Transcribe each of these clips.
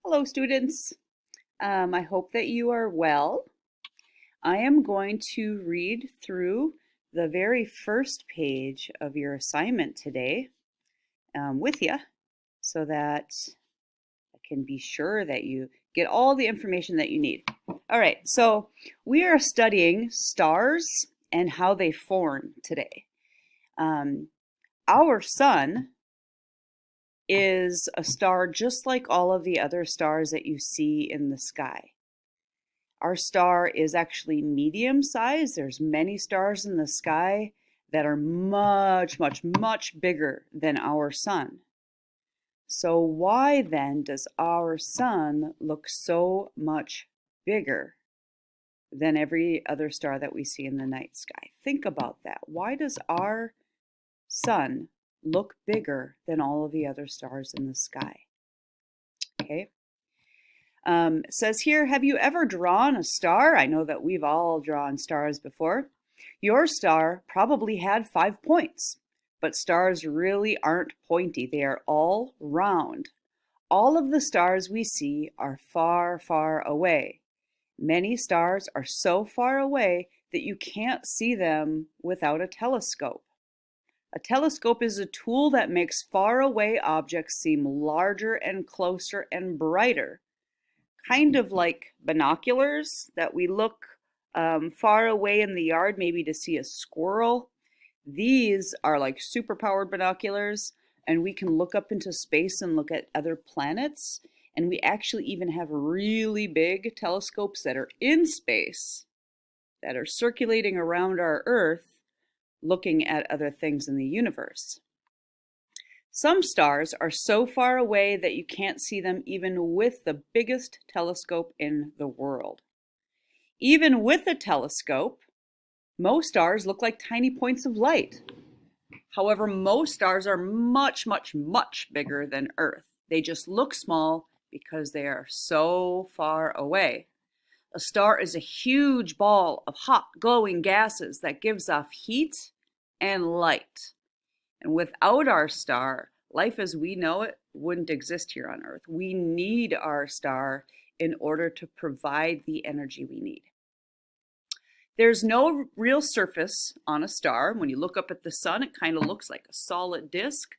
Hello, students. I hope that you are well. I am going to read through the very first page of your assignment today with you so that I can be sure that you get all the information that you need. All right, so we are studying stars and how they form today. Our sun is a star just like all of the other stars that you see in the sky. Our star is actually medium sized. There's many stars in the sky that are much, much, much bigger than our sun. So why then does our sun look so much bigger than every other star that we see in the night sky? Think about that. Why does our sun look bigger than all of the other stars in the sky? Okay. It says here, have you ever drawn a star? I know that we've all drawn stars before. Your star probably had 5 points, but stars really aren't pointy. They are all round. All of the stars we see are far, far away. Many stars are so far away that you can't see them without a telescope. A telescope is a tool that makes faraway objects seem larger and closer and brighter. Kind of like binoculars that we look far away in the yard, maybe to see a squirrel. These are like super-powered binoculars, and we can look up into space and look at other planets. And we actually even have really big telescopes that are in space, that are circulating around our Earth, looking at other things in the universe. Some stars are so far away that you can't see them even with the biggest telescope in the world. Even with a telescope, most stars look like tiny points of light. However, most stars are much, much, much bigger than Earth. They just look small because they are so far away. A star is a huge ball of hot, glowing gases that gives off heat and light. And without our star, life as we know it wouldn't exist here on Earth. We need our star in order to provide the energy we need. There's no real surface on a star. When you look up at the sun, it kind of looks like a solid disk,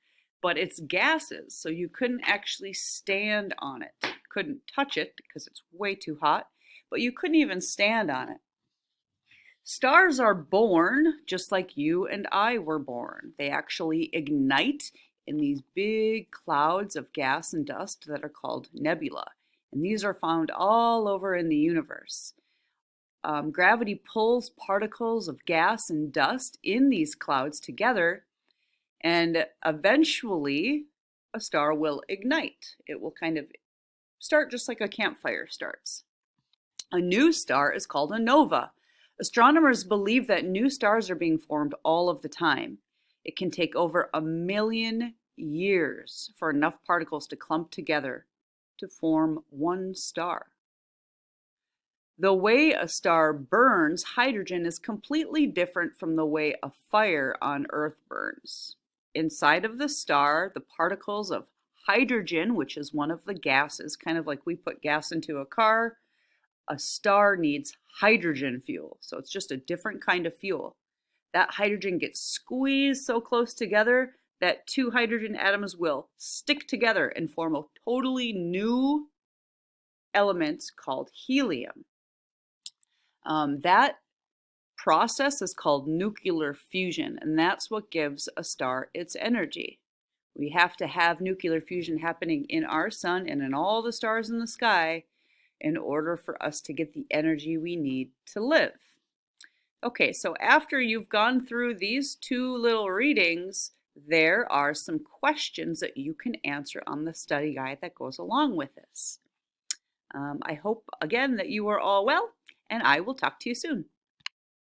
but it's gases, so you couldn't actually stand on it. You couldn't touch it because it's way too hot, but you couldn't even stand on it. Stars are born just like you and I were born. They actually ignite in these big clouds of gas and dust that are called nebula. And these are found all over in the universe. Gravity pulls particles of gas and dust in these clouds together, and eventually a star will ignite. It will kind of start just like a campfire starts. A new star is called a nova. Astronomers believe that new stars are being formed all of the time. It can take over 1 million years for enough particles to clump together to form one star. The way a star burns hydrogen is completely different from the way a fire on Earth burns. Inside of the star, the particles of hydrogen, which is one of the gases, kind of like we put gas into a car, a star needs hydrogen fuel. So it's just a different kind of fuel. That hydrogen gets squeezed so close together that 2 hydrogen atoms will stick together and form a totally new element called helium. That process is called nuclear fusion, and that's what gives a star its energy. We have to have nuclear fusion happening in our sun and in all the stars in the sky in order for us to get the energy we need to live. Okay, so after you've gone through these 2 little readings, there are some questions that you can answer on the study guide that goes along with this. I hope, again, that you are all well, and I will talk to you soon.